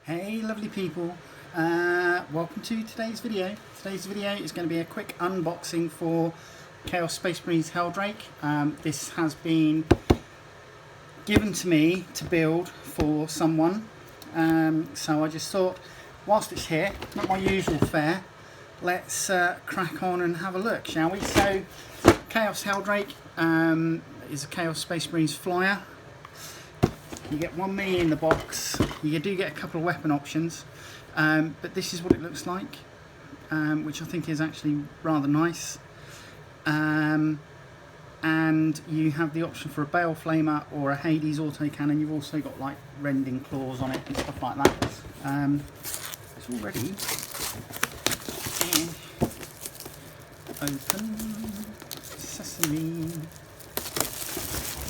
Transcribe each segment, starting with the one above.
Hey lovely people, welcome to today's video. Today's video is going to be a quick unboxing for Chaos Space Marines Heldrake. This has been given to me to build for someone, so I just thought whilst it's here, not my usual fare, let's crack on and have a look, shall we? So Chaos Heldrake is a Chaos Space Marines flyer. You get 1 mini in the box. You do get a couple of weapon options, but this is what it looks like, which I think is actually rather nice. And you have the option for a Bale Flamer or a Hades autocannon. You've also got like rending claws on it and stuff like that. It's already open. Sesame.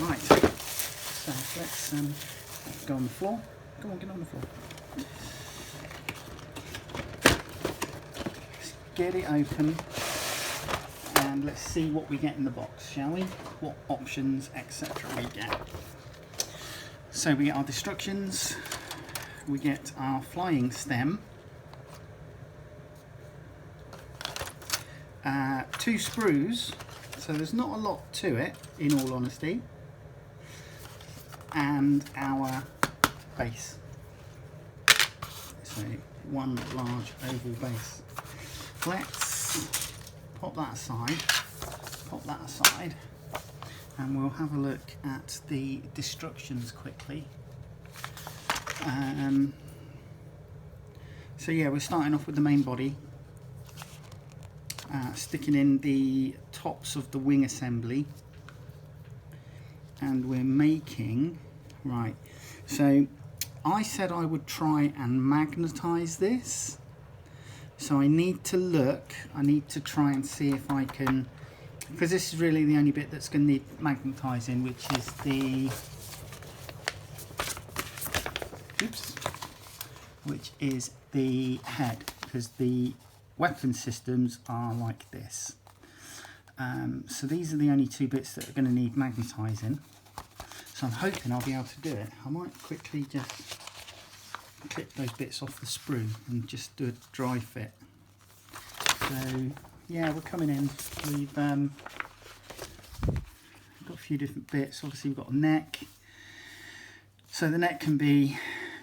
Right. So let's go on the floor. Go on, get on the floor. Let's get it open and let's see what we get in the box, shall we? What options, etc. we get. So we get our destructions, we get our flying stem, 2 sprues, so there's not a lot to it in all honesty, and our base. So 1 large oval base. Let's pop that aside, and we'll have a look at the destructions quickly. So yeah, we're starting off with the main body, sticking in the tops of the wing assembly, and we're making, right, so I said I would try and magnetize this, so I need to try and see if I can, because this is really the only bit that's going to need magnetizing, which is the head, because the weapon systems are like this. So these are the only 2 bits that are going to need magnetizing. So I'm hoping I'll be able to do it. I might quickly just clip those bits off the sprue and just do a dry fit. So yeah, we're coming in. We've got a few different bits. Obviously we've got a neck. So the neck can be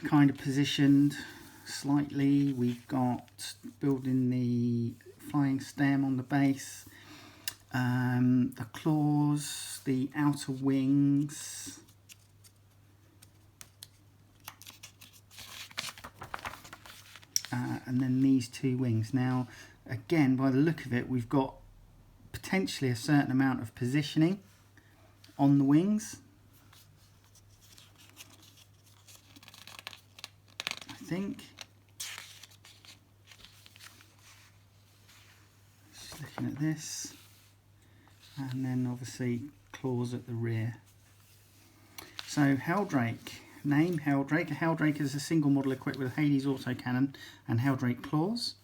kind of positioned slightly. We've got building the flying stem on the base. The claws, the outer wings, and then these 2 wings. Now again, by the look of it, we've got potentially a certain amount of positioning on the wings, I think. Just looking at this. And then obviously claws at the rear. So Heldrake, name Heldrake. A Heldrake is a single model equipped with a Hades autocannon and Heldrake claws.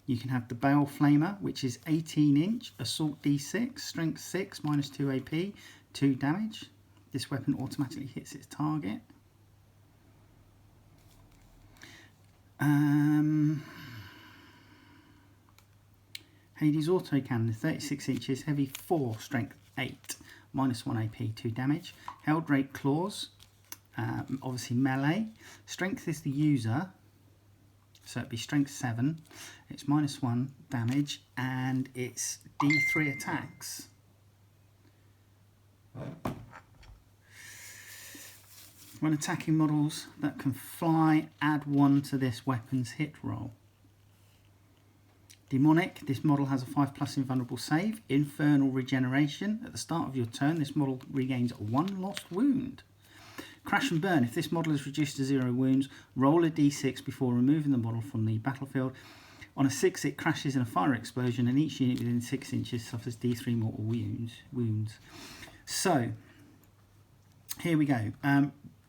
You can have the Bale Flamer, which is 18-inch, assault D6, strength 6, -2 AP, 2 damage. This weapon automatically hits its target. Hades autocannon, 36 inches, heavy 4, strength 8, -1 AP, 2 damage. Heldrake claws, obviously melee. Strength is the user, so it'd be strength 7. It's -1 damage, and it's D3 attacks. When attacking models that can fly, add 1 to this weapon's hit roll. Demonic, this model has a 5+ invulnerable save. Infernal regeneration. At the start of your turn, this model regains 1 lost wound. Crash and burn, if this model is reduced to 0 wounds, roll a d6 before removing the model from the battlefield. On a 6, it crashes in a fire explosion, and each unit within 6 inches suffers d3 mortal wounds. So, here we go.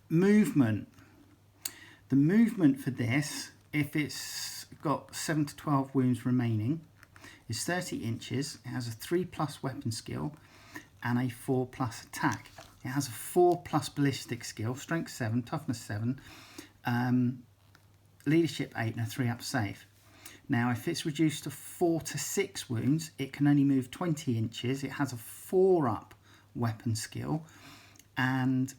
Movement. The movement for this, if it's got 7 to 12 wounds remaining, is 30 inches. It has a 3+ weapon skill and a 4+ attack. It has a 4+ ballistic skill, strength 7, toughness 7, leadership 8 and a 3 up save. Now if it's reduced to 4 to 6 wounds, it can only move 20 inches. It has a 4 up weapon skill and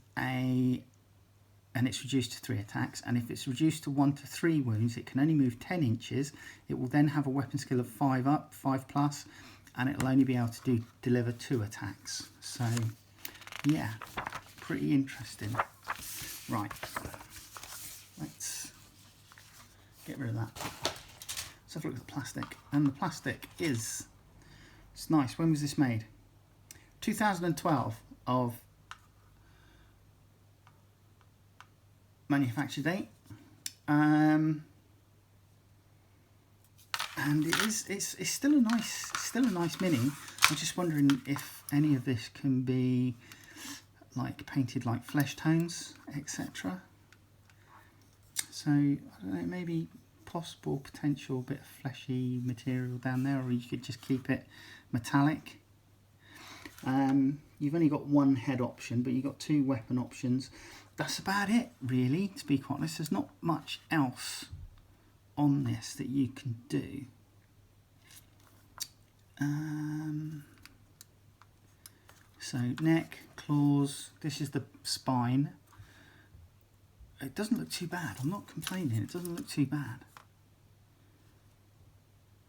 it's reduced to 3 attacks. And if it's reduced to 1 to 3 wounds, it can only move 10 inches. It will then have a weapon skill of 5 up, 5 plus, and it'll only be able to deliver 2 attacks. So yeah, pretty interesting. Right, let's get rid of that. Let's have a look at the plastic. And the plastic is, it's nice. When was this made? 2012 of manufacture date. And it's still a nice mini. I'm just wondering if any of this can be like painted like flesh tones, etc. So I don't know, maybe possible potential bit of fleshy material down there, or you could just keep it metallic. You've only got 1 head option, but you've got 2 weapon options. That's about it, really, to be quite honest. There's not much else on this that you can do. So neck, claws, this is the spine. It doesn't look too bad. I'm not complaining. It doesn't look too bad.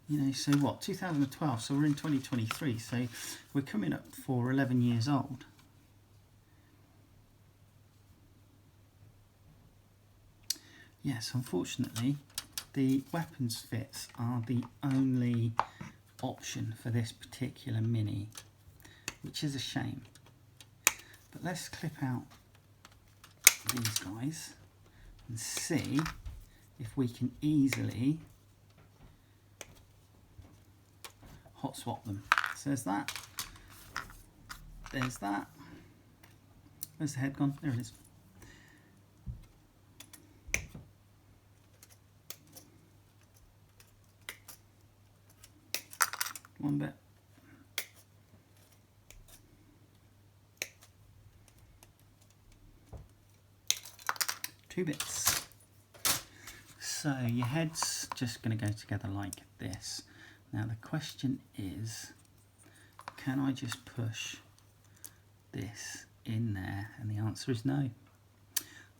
You know, so what, 2012, so we're in 2023, so we're coming up for 11 years old. Yes, unfortunately, the weapons fits are the only option for this particular mini, which is a shame. But let's clip out these guys and see if we can easily hot swap them. So there's that. There's that. Where's the head gone? There it is. One bit. Two bits. So your head's just going to go together like this. Now the question is, can I just push this in there? And the answer is no.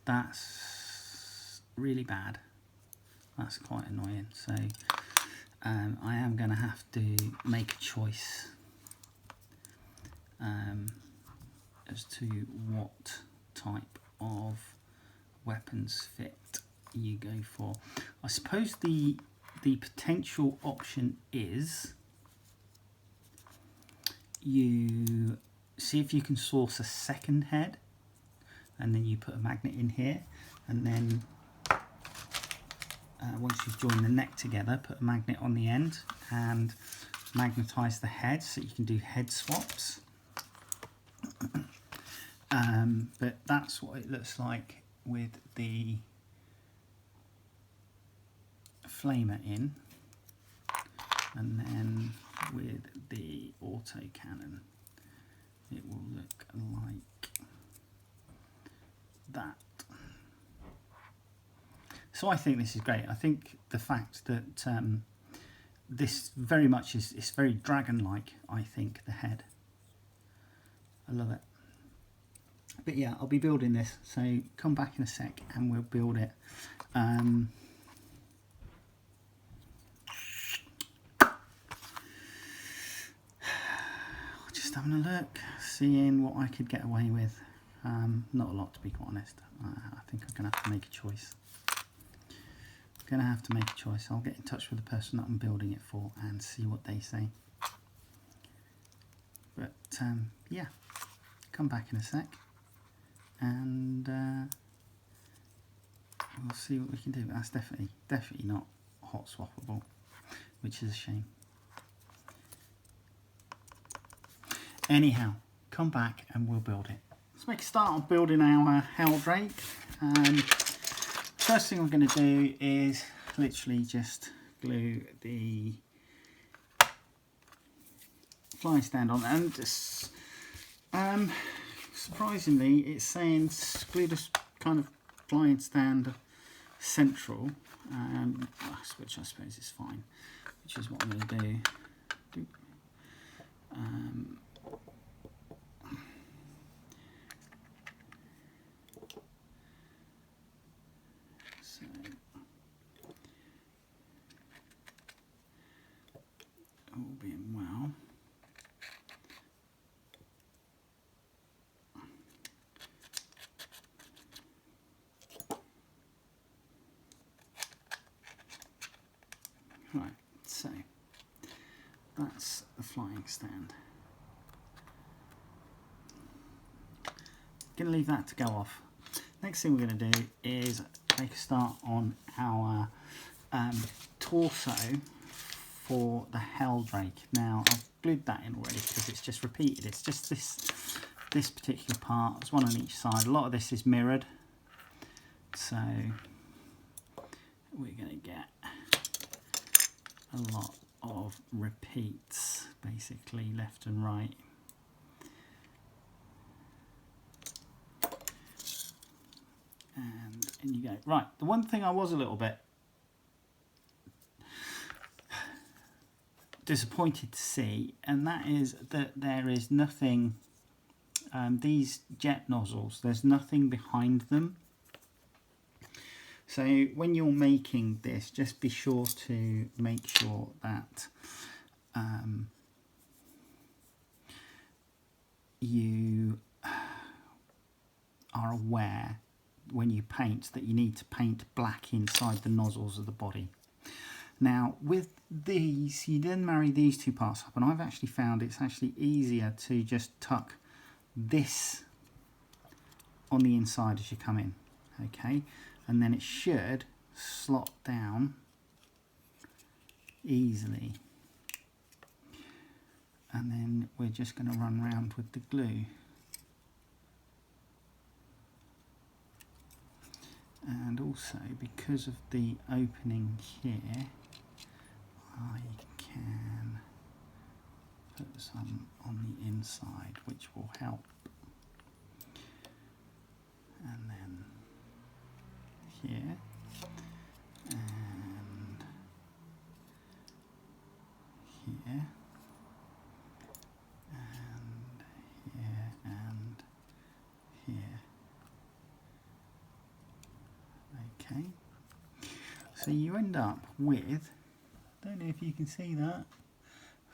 That's really bad. That's quite annoying. So I am going to have to make a choice as to what type of weapons fit you go for. I suppose the potential option is you see if you can source a second head, and then you put a magnet in here, and then once you've joined the neck together, put a magnet on the end and magnetize the head so you can do head swaps. But that's what it looks like with the flamer in, and then with the auto cannon it will look like that. So I think this is great. I think the fact that this very much is, it's very dragon-like, I think, the head. I love it. But yeah, I'll be building this, so come back in a sec and we'll build it. Just having a look, seeing what I could get away with. Not a lot, to be quite honest. I think I'm going to have to make a choice. I'll get in touch with the person that I'm building it for and see what they say. But yeah, come back in a sec and we'll see what we can do. But that's definitely not hot swappable, which is a shame. Anyhow, come back and we'll build it. Let's make a start on building our Heldrake. First thing we're going to do is literally just glue the flying stand on, and surprisingly it's saying glue this kind of flying stand central, which I suppose is fine, which is what I'm going to do. So all being well. Right, so that's the flying stand. Going to leave that to go off. Next thing we're going to do is make a start on our torso for the Heldrake. Now I've glued that in already because it's just repeated. It's just this particular part. There's one on each side. A lot of this is mirrored, so we're going to get a lot of repeats, basically left and right. And in you go. Right, the one thing I was a little bit disappointed to see, and that is that there is nothing, these jet nozzles, there's nothing behind them. So when you're making this, just be sure to make sure that you are aware when you paint that you need to paint black inside the nozzles of the body. Now with these, you then marry these two parts up, and I've actually found it's actually easier to just tuck this on the inside as you come in, okay, and then it should slot down easily, and then we're just going to run around with the glue. And also, because of the opening here, I can put some on the inside, which will help. And then here, and here, and here, and here. Okay, so you end up with, don't know if you can see that,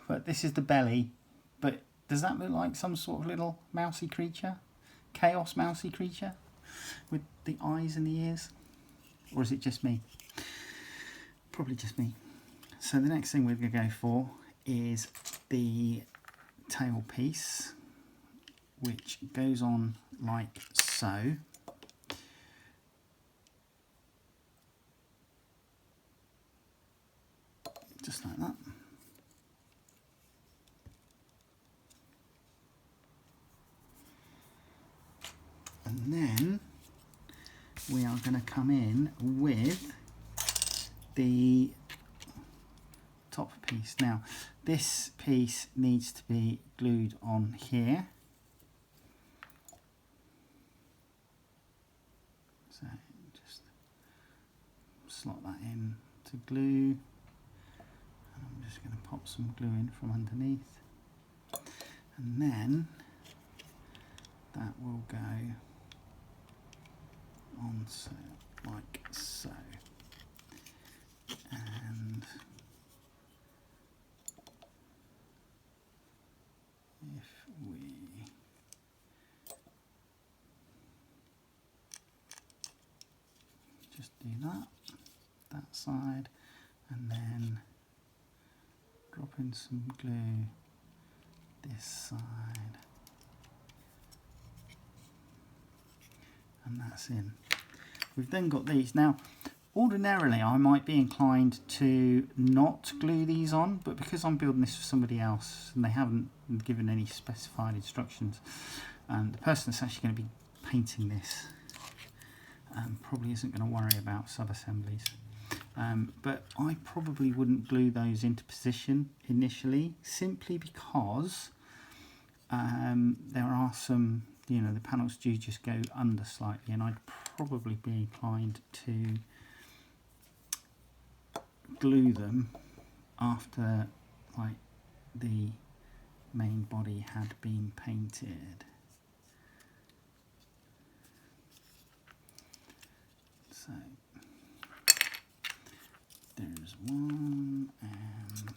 but this is the belly. But does that look like some sort of little mousy creature? Chaos mousy creature with the eyes and the ears? Or is it just me? Probably just me. So the next thing we're going to go for is the tail piece, which goes on like so. Just like that. And then we are going to come in with the top piece. Now this piece needs to be glued on here. So just slot that in to glue. I'm just going to pop some glue in from underneath, and then that will go on so, like so. And if we just do that side, and then drop in some glue this side, and that's in. We've then got these. Now ordinarily I might be inclined to not glue these on, but because I'm building this for somebody else and they haven't given any specified instructions, and the person that's actually going to be painting this probably isn't going to worry about sub-assemblies. But I probably wouldn't glue those into position initially, simply because there are some, you know, the panels do just go under slightly, and I'd probably be inclined to glue them after like the main body had been painted. So there's one, and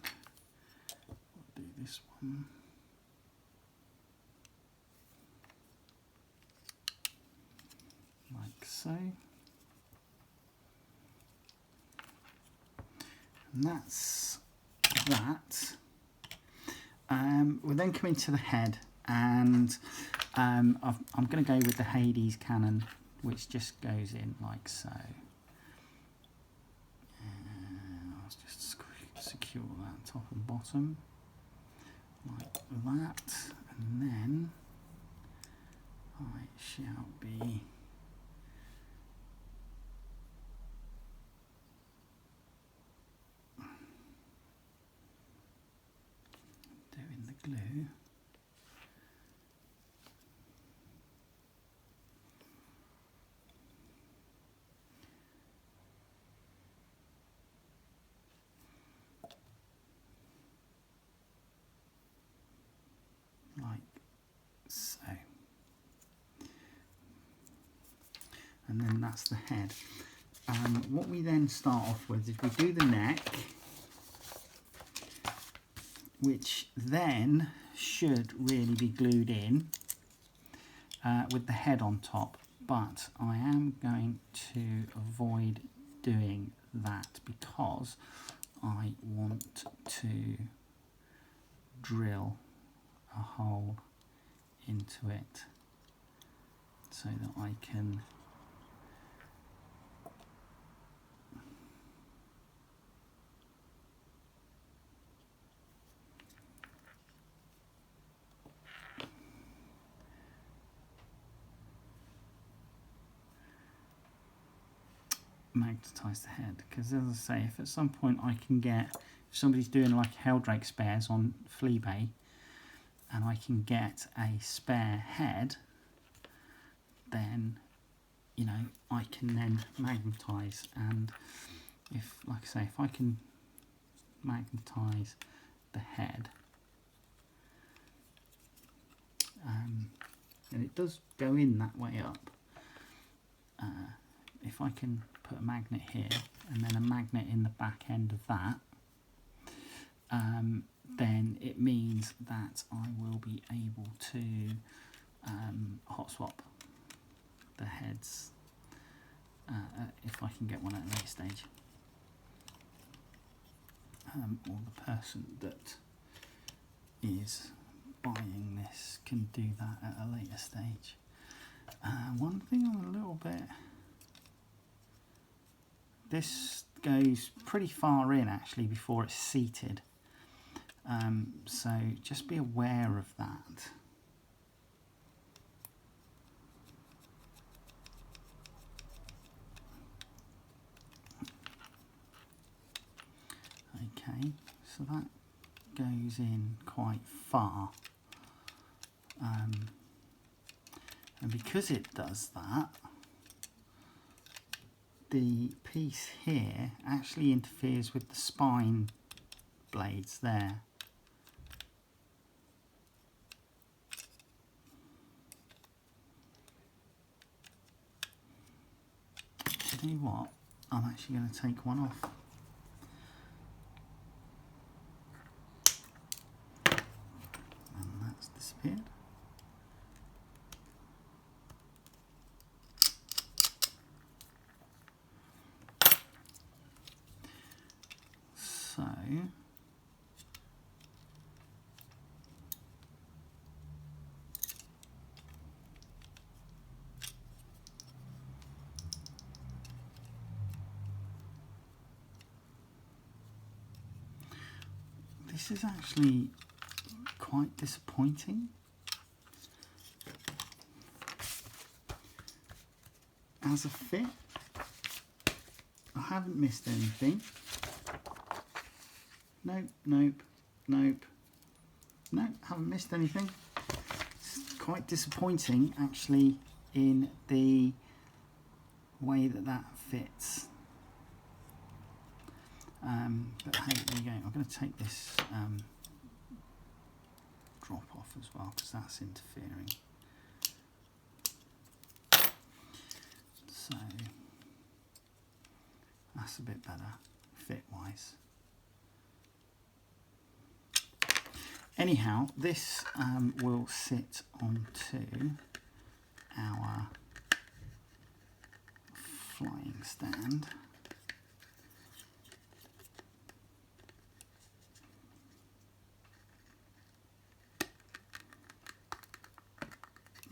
we'll do this one. Like so. And that's that. We're then coming to the head, and I'm going to go with the Hades cannon, which just goes in like so. And I'll just secure that top and bottom like that, and then I shall be doing the glue. Like so. And then that's the head. What we then start off with is we do the neck, which then should really be glued in with the head on top, but I am going to avoid doing that because I want to drill a hole into it so that I can magnetise the head, because as I say, if at some point I can get, if somebody's doing like Heldrake spares on Fleabay and I can get a spare head, then you know I can then magnetise, and if, like I say, if I can magnetise the head, and it does go in that way up, if I can put a magnet here and then a magnet in the back end of that, then it means that I will be able to hot swap the heads if I can get one at a later stage, or the person that is buying this can do that at a later stage. One thing I'm a little bit, this goes pretty far in actually before it's seated, so just be aware of that. Okay, so that goes in quite far, and because it does that, the piece here actually interferes with the spine blades there. Tell you what, I'm actually going to take one off. And that's disappeared. So this is actually quite disappointing. As a fit, I haven't missed anything. Nope, nope, nope, nope, haven't missed anything. It's quite disappointing actually in the way that that fits. But hey, there you go. I'm going to take this drop off as well because that's interfering. So that's a bit better fit wise. Anyhow, this will sit onto our flying stand.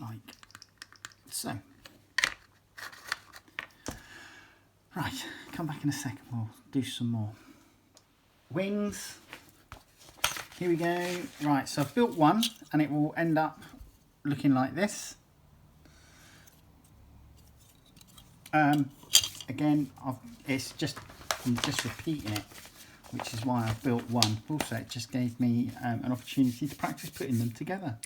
Like so. Right, come back in a second, we'll do some more. Wings, here we go. Right, so I've built one and it will end up looking like this. Again, I'm just repeating it, which is why I've built one. Also, it just gave me an opportunity to practice putting them together.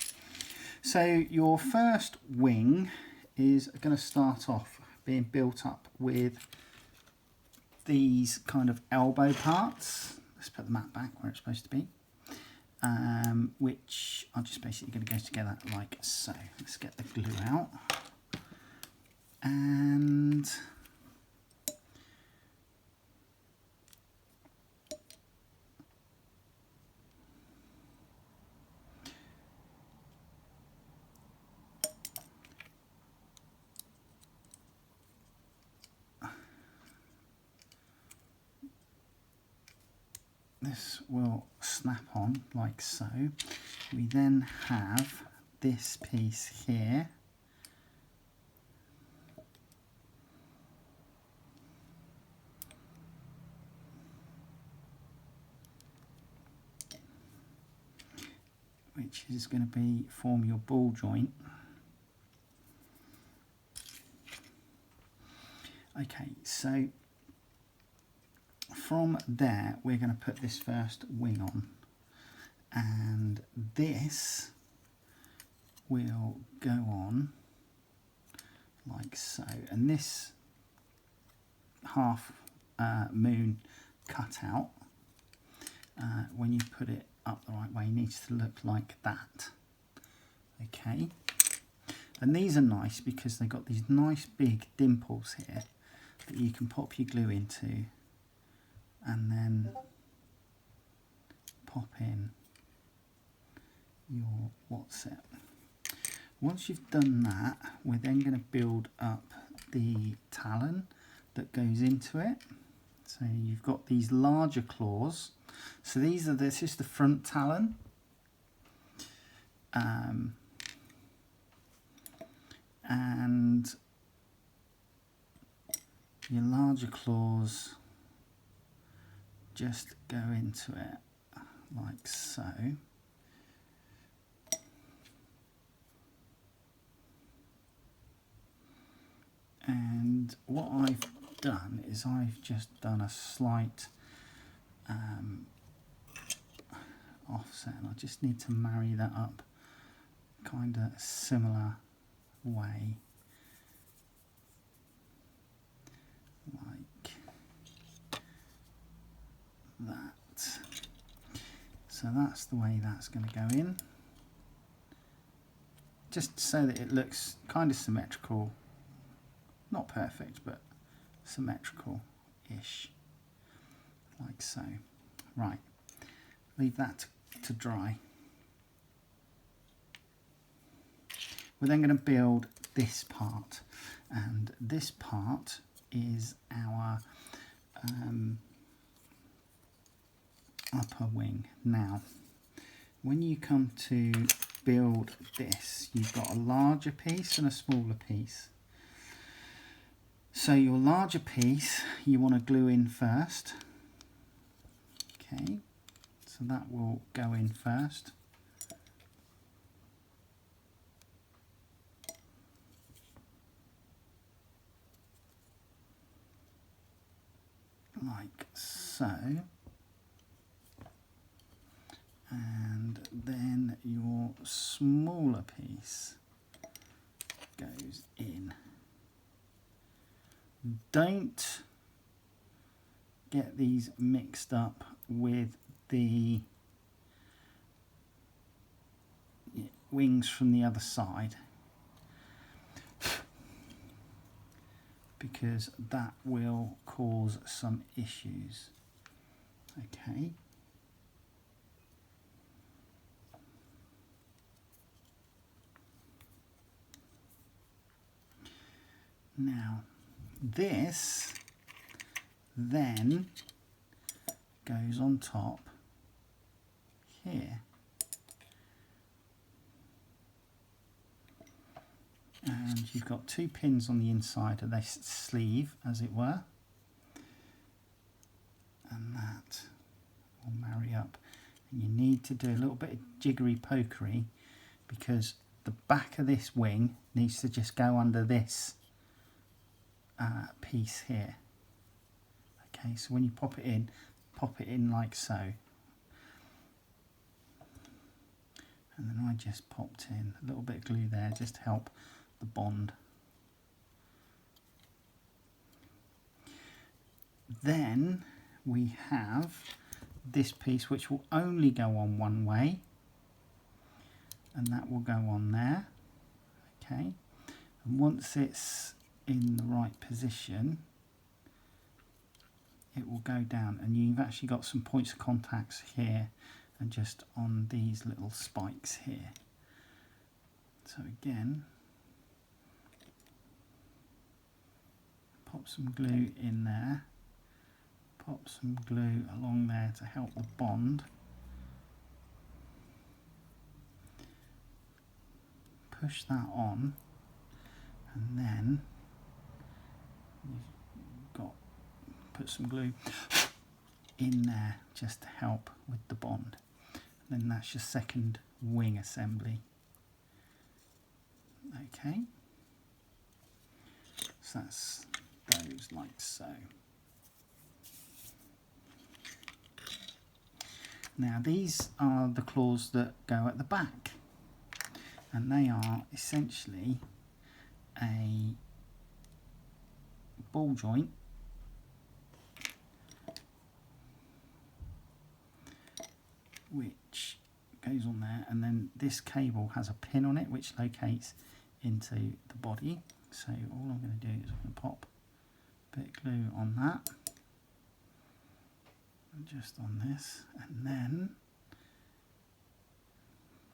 So your first wing is going to start off being built up with these kind of elbow parts. Let's put the mat back where it's supposed to be, which are just basically going to go together like so. Let's get the glue out. And this will snap on like so. We then have this piece here, which is going to form your ball joint. Okay, so from there we're going to put this first wing on, and this will go on like so, and this half moon cutout, when you put it up the right way, needs to look like that. Okay, and these are nice because they've got these nice big dimples here that you can pop your glue into and then pop in your what's it. Once you've done that, we're then going to build up the talon that goes into it. So you've got these larger claws. So this is the front talon. And your larger claws just go into it like so. And what I've done is I've just done a slight offset, and I just need to marry that up kind of similar way, like that. So that's the way that's going to go in, just so that it looks kind of symmetrical. Not perfect, but symmetrical-ish, like so. Right, leave that to dry. We're then going to build this part, and this part is our upper wing. Now, when you come to build this, you've got a larger piece and a smaller piece. So your larger piece you want to glue in first. Okay, so that will go in first. Like so. And then your smaller piece goes in. Don't get these mixed up with the wings from the other side, because that will cause some issues. Okay. Now this then goes on top here, and you've got 2 pins on the inside of this sleeve, as it were, and that will marry up. And you need to do a little bit of jiggery pokery, because the back of this wing needs to just go under this piece here. Okay, so when you pop it in like so. And then I just popped in a little bit of glue there just to help the bond. Then we have this piece which will only go on one way, and that will go on there. Okay, and once it's in the right position, it will go down, and you've actually got some points of contacts here and just on these little spikes here. So again, pop some glue in there, pop some glue along there to help the bond. Push that on, and then you've got put some glue in there just to help with the bond. And then that's your second wing assembly. Okay, so that's those like so. Now these are the claws that go at the back, and they are essentially a ball joint which goes on there, and then this cable has a pin on it which locates into the body. So all I'm going to do is I'm going to pop a bit of glue on that, and just on this, and then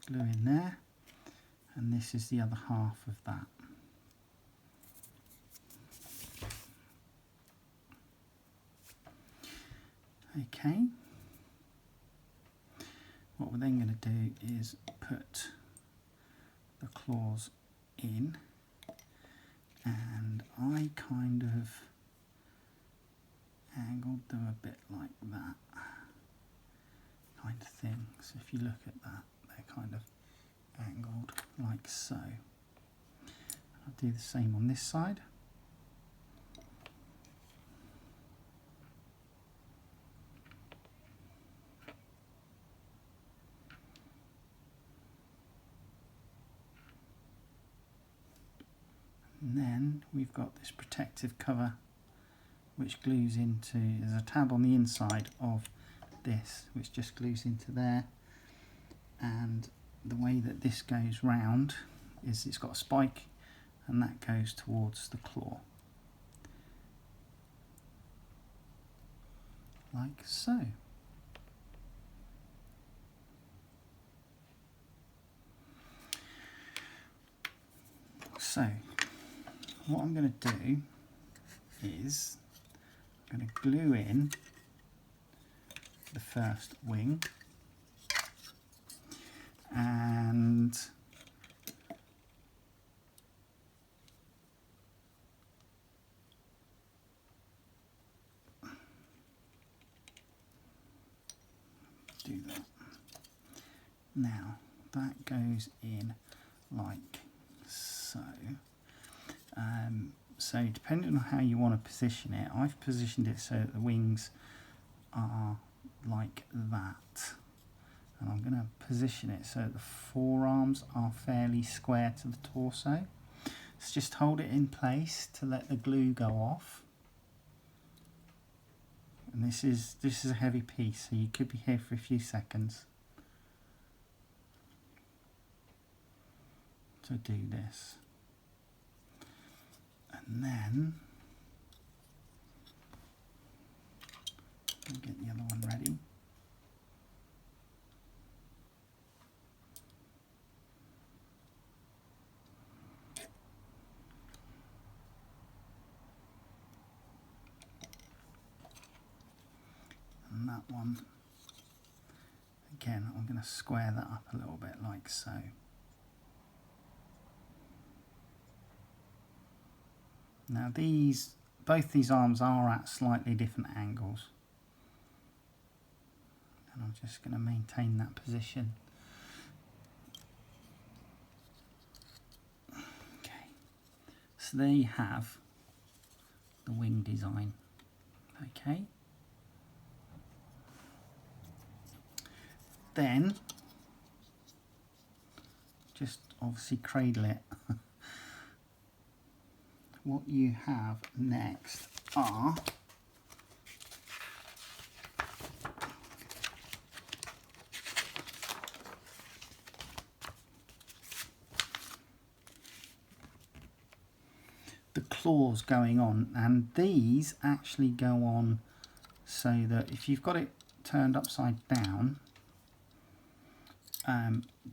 glue in there, and this is the other half of that. Okay, what we're then going to do is put the claws in, and I kind of angled them a bit like that kind of thing. So if you look at that, they're kind of angled like so. I'll do the same on this side. And then we've got this protective cover which glues into, there's a tab on the inside of this which just glues into there, and the way that this goes round is it's got a spike and that goes towards the claw, like so. So what I'm going to do is I'm going to glue in the first wing, and do that. Now that goes in like so. So depending on how you want to position it, I've positioned it so that the wings are like that, and I'm going to position it so that the forearms are fairly square to the torso. So just hold it in place to let the glue go off, And this is a heavy piece, so you could be here for a few seconds to do this. And then I'll get the other one ready. And that one, again, I'm going to square that up a little bit like so. Now both these arms are at slightly different angles. And I'm just going to maintain that position. Okay, so there you have the wing design. Okay. Then, just obviously cradle it. What you have next are the claws going on, and these actually go on so that if you've got it turned upside down,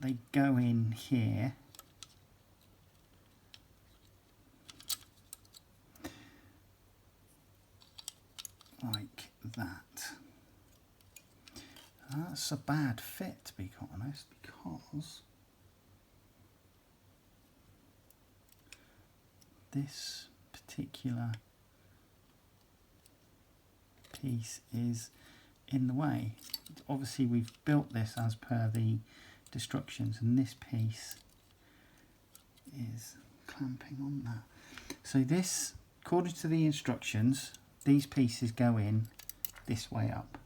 they go in here like that. That's a bad fit, to be quite honest, because this particular piece is in the way. Obviously we've built this as per the instructions, and this piece is clamping on that. So this, according to the instructions, these pieces go in this way up.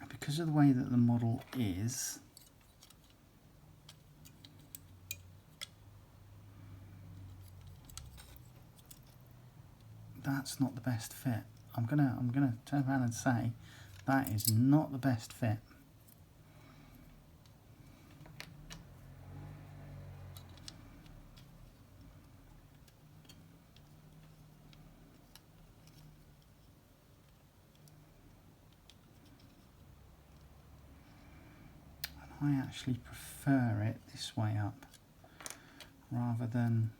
Because of the way that the model is, that's not the best fit. I'm gonna turn around and say that is not the best fit. And I actually prefer it this way up rather than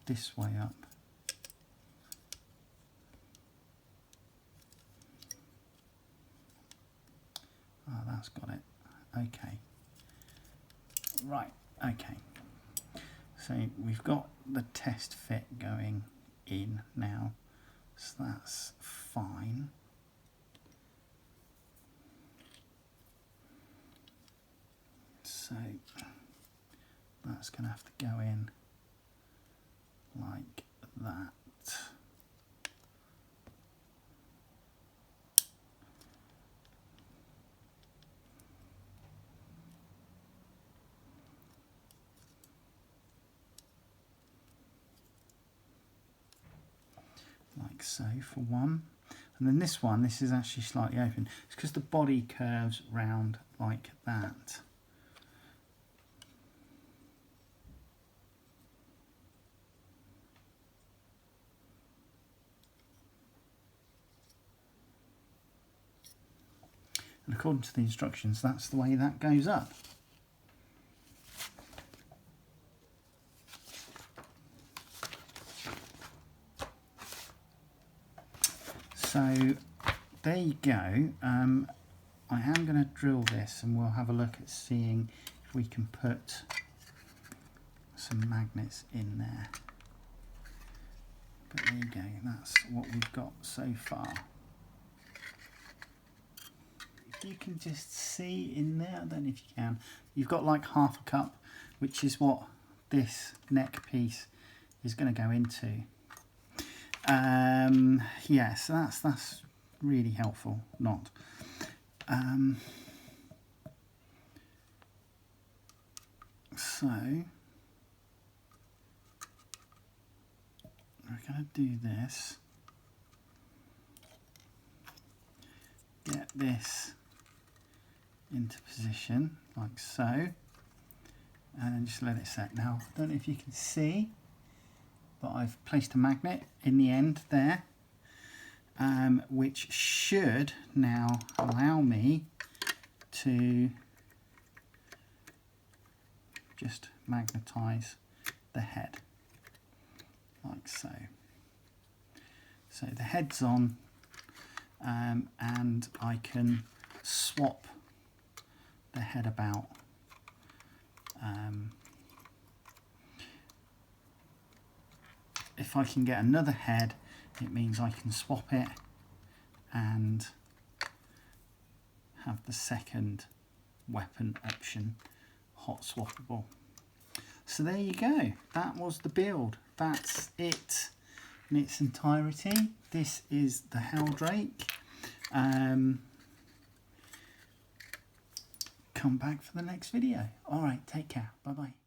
this way up. Oh, that's got it. Okay. Right, okay. So we've got the test fit going in now, so that's fine. So that's going to have to go in like that. Like so for one. And then this one, this is actually slightly open. It's because the body curves round like that. And according to the instructions, that's the way that goes up. So there you go. I am going to drill this and we'll have a look at seeing if we can put some magnets in there. But there you go, that's what we've got so far. If you can just see in there, I don't know if you can, you've got like half a cup, which is what this neck piece is going to go into. Yeah, so that's really helpful. Not. So we're going to do this. Get this into position like so, and then just let it set. Now, I don't know if you can see, but I've placed a magnet in the end there, which should now allow me to just magnetize the head like so. So the head's on, and I can swap the head about. If I can get another head, it means I can swap it and have the second weapon option hot swappable. So there you go, that was the build. That's it in its entirety. This is the Heldrake. Come back for the next video. Alright, take care, bye bye.